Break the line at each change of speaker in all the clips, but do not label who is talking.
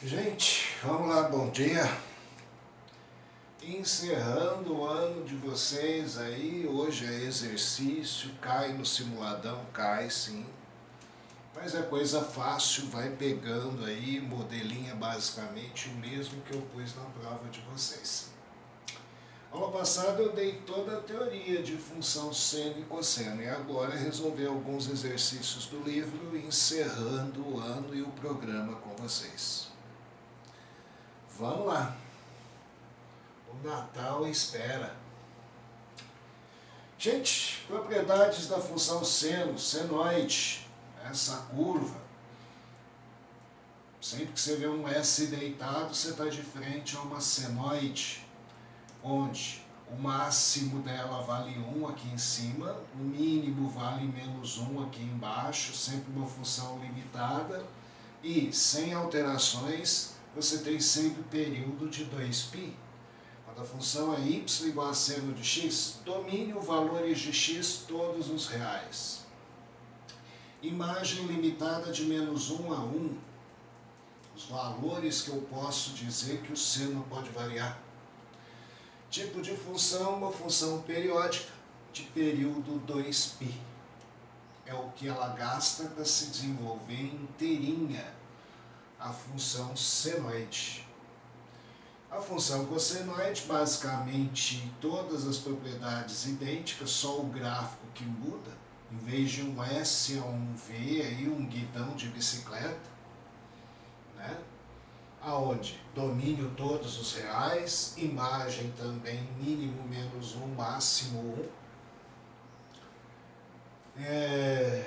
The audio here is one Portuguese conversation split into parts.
Gente, vamos lá, bom dia. Encerrando o ano de vocês aí, hoje é exercício, cai no simuladão, cai sim. Mas é coisa fácil, vai pegando aí, modelinho é basicamente o mesmo que eu pus na prova de vocês. Aula passada eu dei toda a teoria de função seno e cosseno e agora resolvi alguns exercícios do livro, encerrando o ano e o programa com vocês. Vamos lá. O Natal espera. Gente, propriedades da função seno, senoide, essa curva. Sempre que você vê um S deitado, você está de frente a uma senoide, onde o máximo dela vale 1 aqui em cima, o mínimo vale menos 1 aqui embaixo, sempre uma função limitada, e sem alterações, você tem sempre período de 2π. Quando a função é y igual a seno de x, domine os valores de x todos os reais. Imagem limitada de menos 1 a 1. Os valores que eu posso dizer que o seno pode variar. Tipo de função, uma função periódica de período 2π. É o que ela gasta para se desenvolver inteirinha, a função senoide. A função cossenoide, basicamente, todas as propriedades idênticas, só o gráfico que muda. Em vez de um S, é um V, aí um guidão de bicicleta, né? Aonde domínio todos os reais, imagem também mínimo menos 1, máximo 1.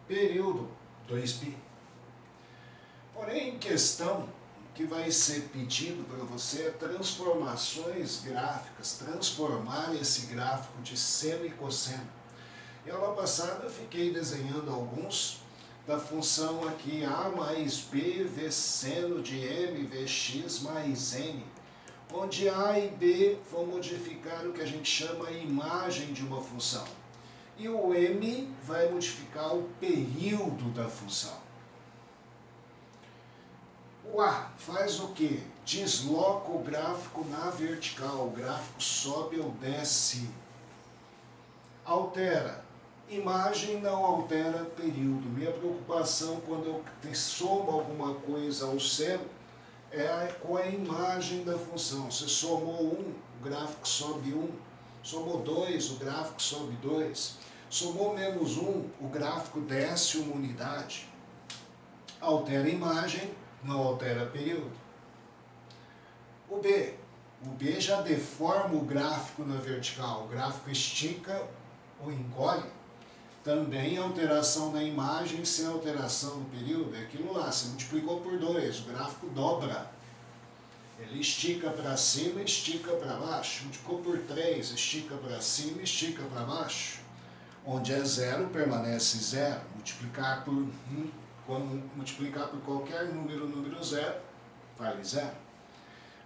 Período 2π. Porém, em questão, que vai ser pedido para você é transformações gráficas, transformar esse gráfico de seno e cosseno. E aula passada eu fiquei desenhando alguns da função aqui a mais b vezes seno de m vezes x mais n, onde a e b vão modificar o que a gente chama a imagem de uma função. E o m vai modificar o período da função. O A faz o quê? Desloca o gráfico na vertical, o gráfico sobe ou desce. Altera. Imagem não altera período. Minha preocupação quando eu somo alguma coisa ao seno é com a imagem da função. Você somou 1, o gráfico sobe 1. Somou 2, o gráfico sobe 2. Somou menos 1, o gráfico desce uma unidade. Altera a imagem, não altera período. O B já deforma o gráfico na vertical, o gráfico estica ou encolhe. Também alteração na imagem sem alteração no período, é aquilo lá, você multiplicou por 2, o gráfico dobra. Ele estica para cima, estica para baixo, multiplicou por 3, estica para cima, estica para baixo. Onde é 0, permanece 0, multiplicar por 1. Quando multiplicar por qualquer número 0, vale 0.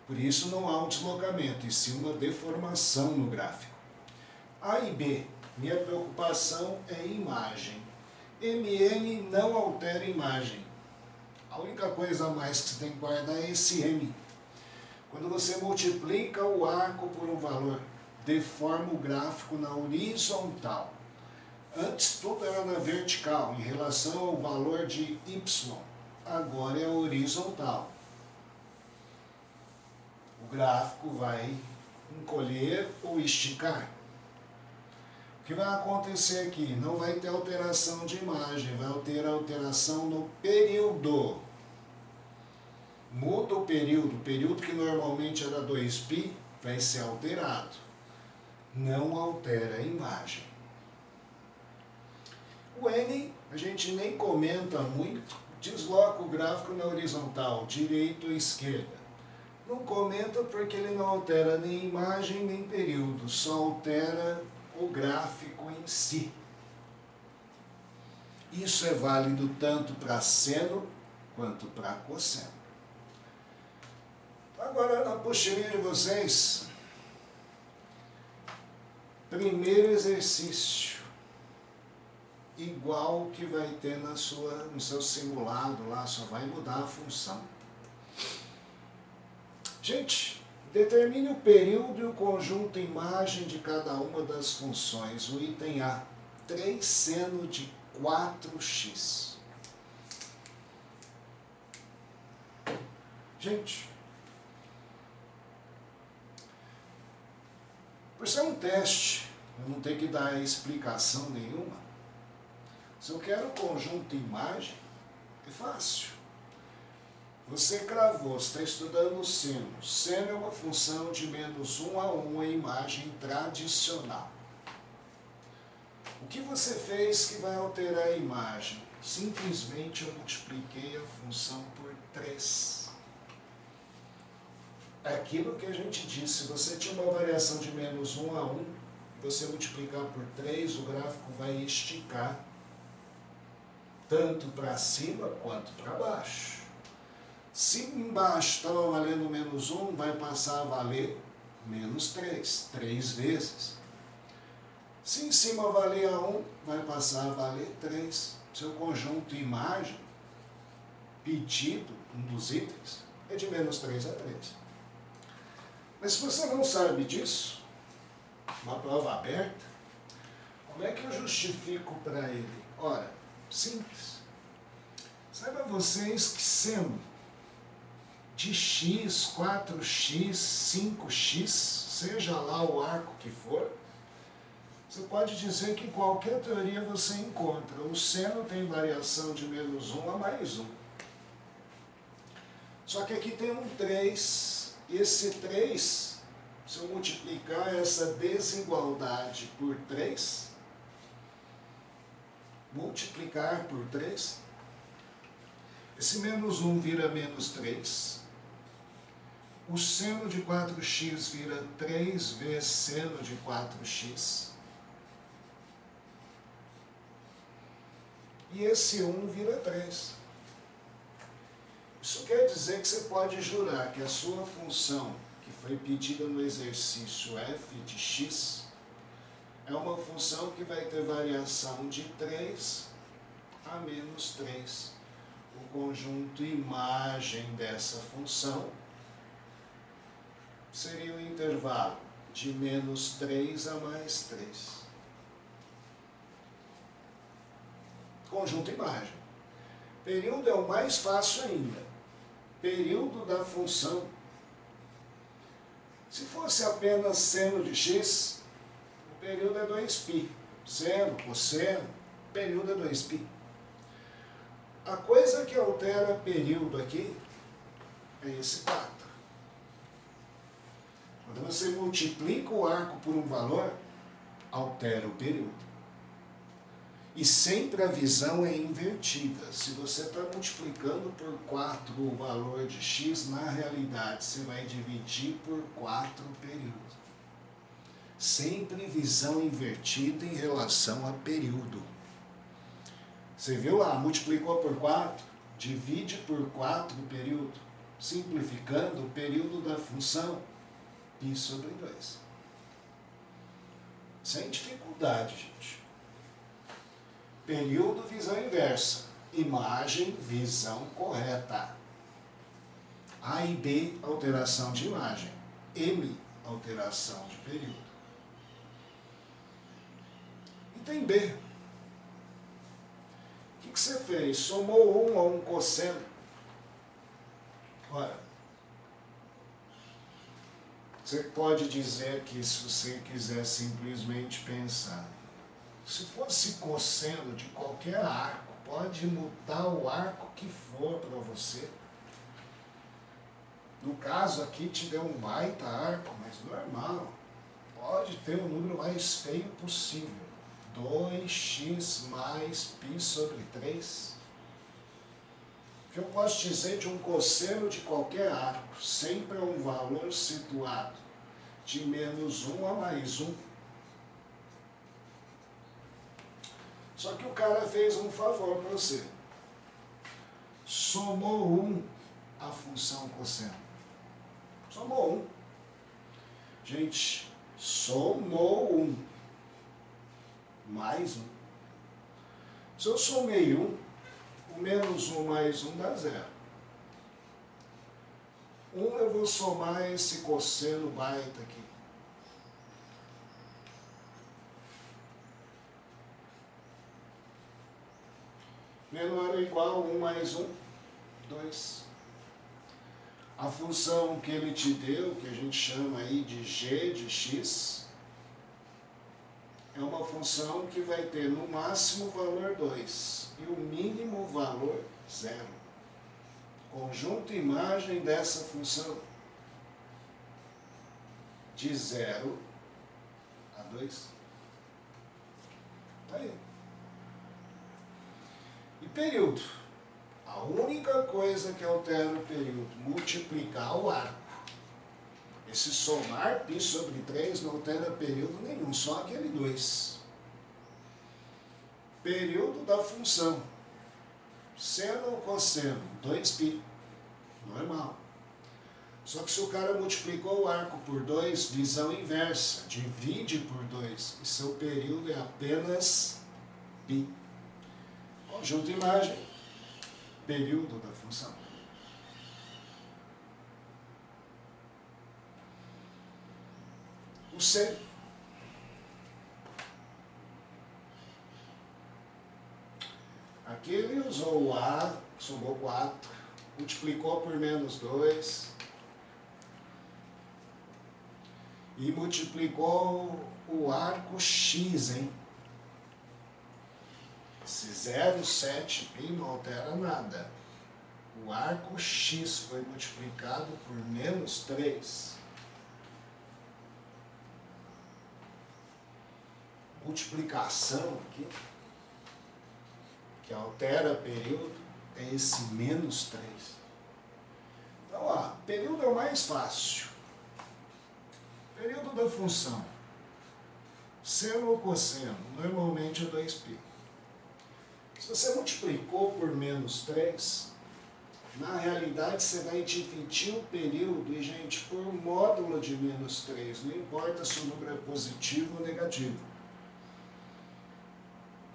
Por isso não há um deslocamento, e sim uma deformação no gráfico. A e B, minha preocupação é imagem. MN não altera imagem. A única coisa a mais que você tem que guardar é esse M. Quando você multiplica o arco por um valor, deforma o gráfico na horizontal. Antes tudo era na vertical, em relação ao valor de y. Agora é horizontal. O gráfico vai encolher ou esticar. O que vai acontecer aqui? Não vai ter alteração de imagem, vai ter alteração no período. Muda o período que normalmente era 2π, vai ser alterado. Não altera a imagem. O N, a gente nem comenta muito, desloca o gráfico na horizontal, direita ou esquerda. Não comenta porque ele não altera nem imagem nem período, só altera o gráfico em si. Isso é válido tanto para seno quanto para cosseno. Agora, na apostilinha de vocês, primeiro exercício. Igual que vai ter no seu simulado lá, só vai mudar a função. Gente, determine o período e o conjunto imagem de cada uma das funções. O item A, 3 seno de 4x. Gente, por ser um teste, eu não tenho que dar explicação nenhuma. Se eu quero conjunto imagem, é fácil. Você cravou, você está estudando o seno. Seno é uma função de menos 1 a 1 em imagem tradicional. O que você fez que vai alterar a imagem? Simplesmente eu multipliquei a função por 3. É aquilo que a gente disse, se você tinha uma variação de menos 1 a 1, você multiplicar por 3, o gráfico vai esticar tanto para cima quanto para baixo. Se embaixo estava valendo menos 1, vai passar a valer menos 3, 3 vezes. Se em cima valia 1, vai passar a valer 3. Seu conjunto imagem pedido, um dos itens, é de menos 3 a 3. Mas se você não sabe disso, uma prova aberta, como é que eu justifico para ele? Ora, simples. Saiba vocês que seno de x, 4x, 5x, seja lá o arco que for, você pode dizer que em qualquer teoria você encontra. O seno tem variação de menos 1 a mais 1. Só que aqui tem um 3. Esse 3, se eu multiplicar essa desigualdade por 3, multiplicar por 3, esse menos 1 vira menos 3. O seno de 4x vira 3 vezes seno de 4x. E esse 1 vira 3. Isso quer dizer que você pode jurar que a sua função, que foi pedida no exercício f de x, é uma função que vai ter variação de 3 a menos 3. O conjunto imagem dessa função seria o intervalo de menos 3 a mais 3. Conjunto imagem. Período é o mais fácil ainda. Período da função. Se fosse apenas seno de x, o período é 2π. Seno, cosseno, período é 2π. A coisa que altera período aqui é esse 4. Quando você multiplica o arco por um valor, altera o período. E sempre a visão é invertida. Se você está multiplicando por 4 o valor de x, na realidade você vai dividir por 4 o período. Sempre visão invertida em relação a período. Você viu lá, multiplicou por 4, divide por 4 o período. Simplificando, o período da função π sobre 2. Sem dificuldade, gente. Período, visão inversa. Imagem, visão correta. A e B, alteração de imagem. M, alteração de período. Item B. O que você fez? Somou 1 a um cosseno. Ora, você pode dizer que, se você quiser simplesmente pensar, se fosse cosseno de qualquer arco, pode mudar o arco que for para você. No caso aqui te deu um baita arco, mas normal. Pode ter o número mais feio possível. 2x mais π sobre 3. O que eu posso dizer de um cosseno de qualquer arco? Sempre é um valor situado de menos 1 a mais 1. Só que o cara fez um favor para você. Somou 1 a função cosseno. Somou 1. Gente, somou 1. Mais 1. Se eu somei 1, o menos 1 mais 1 dá 0. eu vou somar esse cosseno baita aqui. Menor ou igual a 1 mais 1, 2. A função que ele te deu, que a gente chama aí de g de x, é uma função que vai ter no máximo valor 2 e o mínimo valor 0. Conjunto imagem dessa função de 0 a 2. Tá aí. E período. A única coisa que altera o período, multiplicar o arco. Esse somar π sobre 3 não altera período nenhum, só aquele 2. Período da função. Seno ou cosseno? 2π. Normal. Só que se o cara multiplicou o arco por 2, visão inversa, divide por 2, e seu período é apenas π. Conjunto imagem, período da função. O seno. Aqui ele usou o A, somou 4, multiplicou por menos 2 e multiplicou o arco x, hein? Esse 0,7π não altera nada. O arco x foi multiplicado por menos 3. Multiplicação aqui, que altera período, é esse menos 3. Então, ó, período é o mais fácil. Período da função. Seno ou cosseno, normalmente é 2π. Se você multiplicou por menos 3, na realidade você vai dividir o período, e gente, por módulo de menos 3, não importa se o número é positivo ou negativo.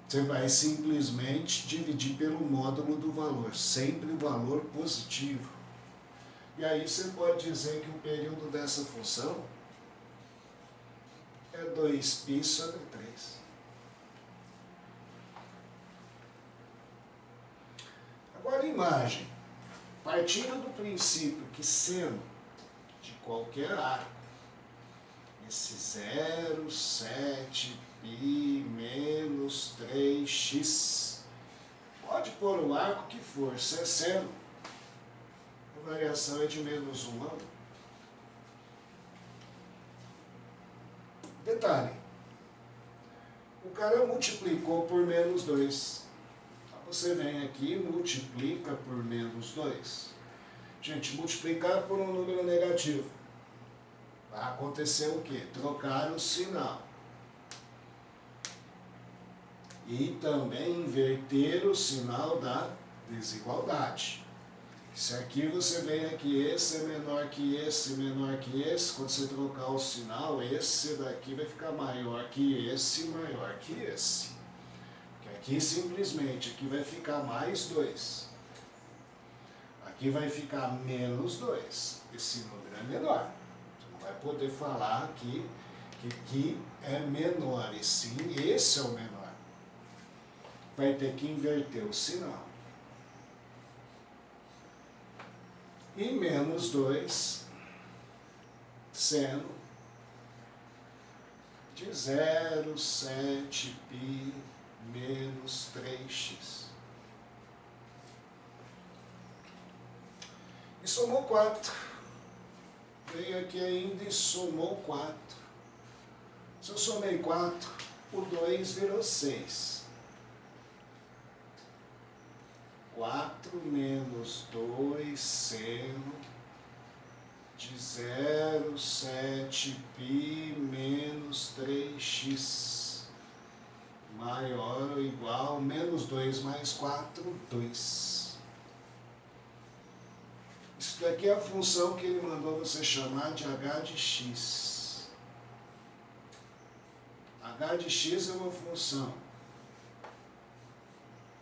Você vai simplesmente dividir pelo módulo do valor, sempre o valor positivo. E aí você pode dizer que o período dessa função é 2π sobre 3. Agora, imagem. Partindo do princípio que seno de qualquer arco, esse 0,7π menos 3x, pode pôr o arco que for, se é seno, a variação é de menos 1 a 1. Detalhe, o cara multiplicou por menos 2. Você vem aqui e multiplica por menos 2. Gente, multiplicar por um número negativo. Vai acontecer o quê? Trocar o sinal. E também inverter o sinal da desigualdade. Se aqui você vem aqui, esse é menor que esse, menor que esse, quando você trocar o sinal, esse daqui vai ficar maior que esse, maior que esse. Porque aqui simplesmente, aqui vai ficar mais 2. Aqui vai ficar menos 2. Esse número é menor. Você não vai poder falar aqui que aqui é menor, e sim, esse é o menor. Vai ter que inverter o sinal. E menos 2, seno de 0,7π menos 3x. E somou 4. Veio aqui ainda e somou 4. Se eu somei 4, o 2 virou 6. 4 menos 2 seno de 0,7π menos 3x maior ou igual, menos 2 mais 4, 2. Isso daqui é a função que ele mandou você chamar de h de x. H de x é uma função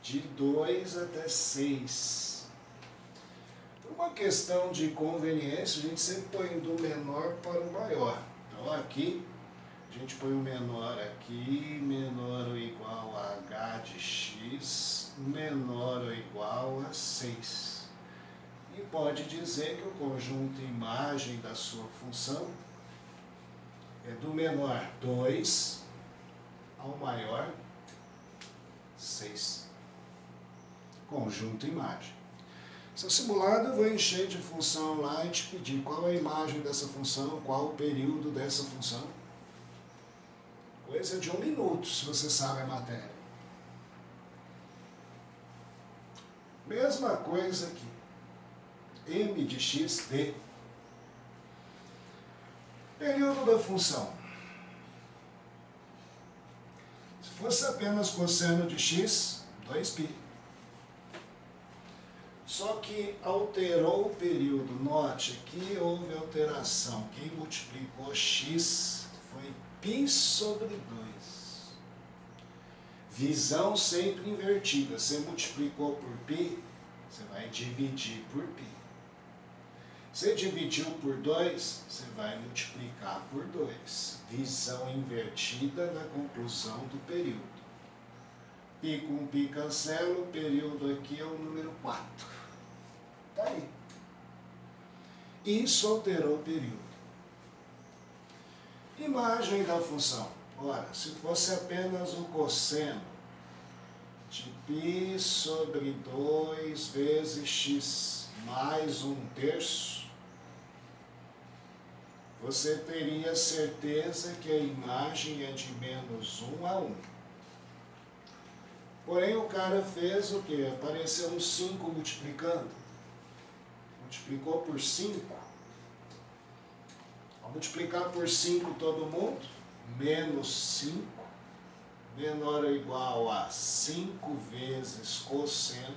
de 2 até 6. Uma questão de conveniência, a gente sempre põe do menor para o maior. Então aqui, a gente põe o menor aqui, menor ou igual a h de x, menor ou igual a 6. E pode dizer que o conjunto imagem da sua função é do menor 2 ao maior 6. Conjunto imagem. Seu simulado eu vou encher de função lá e te pedir qual é a imagem dessa função, qual o período dessa função. Coisa de 1 minuto, se você sabe a matéria. Mesma coisa aqui. M de x, d. Período da função. Se fosse apenas cosseno de x, 2π. Só que alterou o período. Note, aqui houve alteração. Quem multiplicou x foi π sobre 2. Visão sempre invertida. Você multiplicou por π, você vai dividir por π. Você dividiu por 2, você vai multiplicar por 2. Visão invertida na conclusão do período. Π com π cancela, o período aqui é o número 4. Está aí. Isso alterou o período. Imagem da função. Ora, se fosse apenas o cosseno de π sobre 2 vezes x mais 1/3, você teria certeza que a imagem é de menos 1 a 1. Porém, o cara fez o quê? Apareceu um 5 multiplicando. Multiplicou por 5. Ao multiplicar por 5 todo mundo, menos 5, menor ou igual a 5 vezes cosseno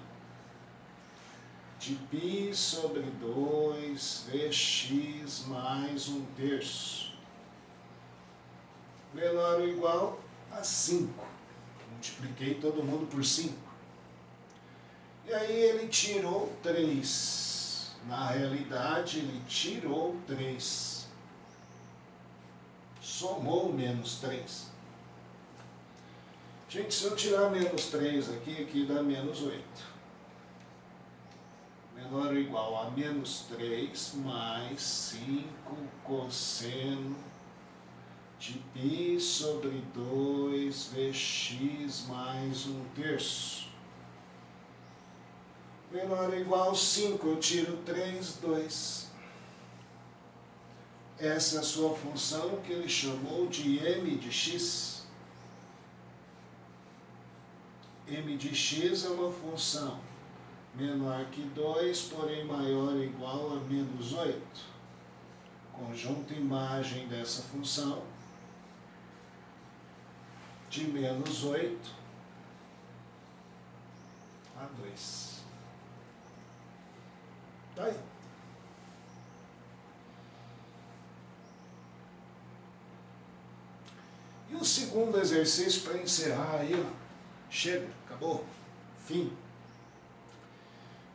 de π sobre 2 vx mais 1/3. Menor ou igual a 5. Multipliquei todo mundo por 5. E aí ele tirou 3. Na realidade, ele tirou 3. Somou menos 3. Gente, se eu tirar menos 3 aqui, aqui dá menos 8. Menor ou igual a menos 3 mais 5 cosseno de π sobre 2 vx mais 1/3. Menor ou igual a 5, eu tiro 3, 2. Essa é a sua função que ele chamou de m de x. M de x é uma função menor que 2, porém maior ou igual a menos 8. Conjunto imagem dessa função de menos 8 a 2. Tá aí. E o segundo exercício para encerrar aí, ó. Chega, acabou, fim.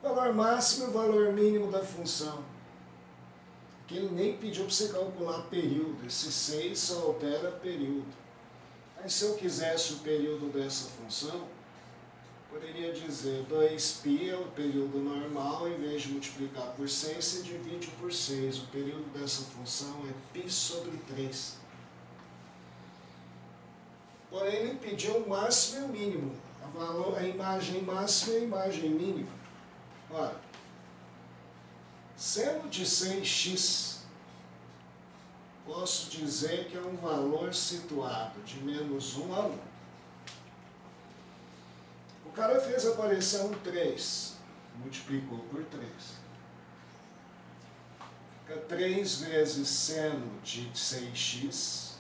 Valor máximo e valor mínimo da função. Que ele nem pediu para você calcular período. Esse 6 só altera período. Aí se eu quisesse o período dessa função, poderia dizer 2π é o período normal, em vez de multiplicar por 6, você divide por 6. O período dessa função é π sobre 3. Porém, ele pediu o máximo e o mínimo. A imagem máxima e a imagem mínima. Ora, seno de 6x, posso dizer que é um valor situado de menos 1 a 1. O cara fez aparecer um 3, multiplicou por 3. Fica 3 vezes seno de 6x.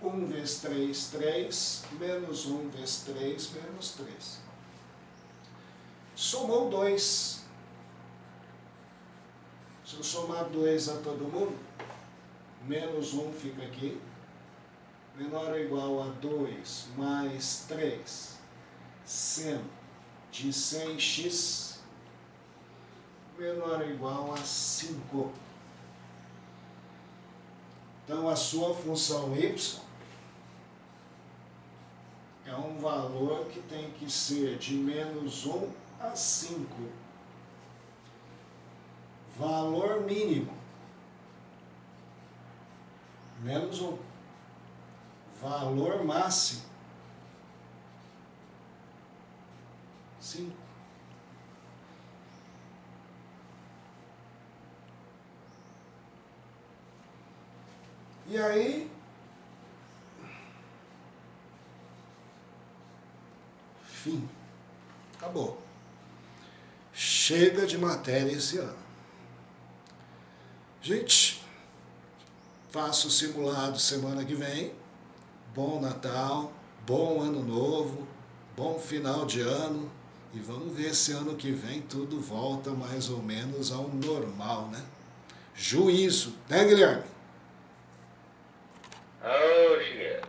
1 vezes 3, 3, menos 1 vezes 3, menos 3. Somou 2. Se eu somar 2 a todo mundo, menos 1 fica aqui. Menor ou igual a 2 mais 3, seno de 6x menor ou igual a 5. Então, a sua função y é um valor que tem que ser de menos 1 a 5. Valor mínimo, menos 1. Valor máximo, 5. E aí, fim. Acabou. Chega de matéria esse ano. Gente, faço o simulado semana que vem. Bom Natal, bom Ano Novo, bom final de ano. E vamos ver se ano que vem tudo volta mais ou menos ao normal, né? Juízo, né, Guilherme?
Oh, yeah.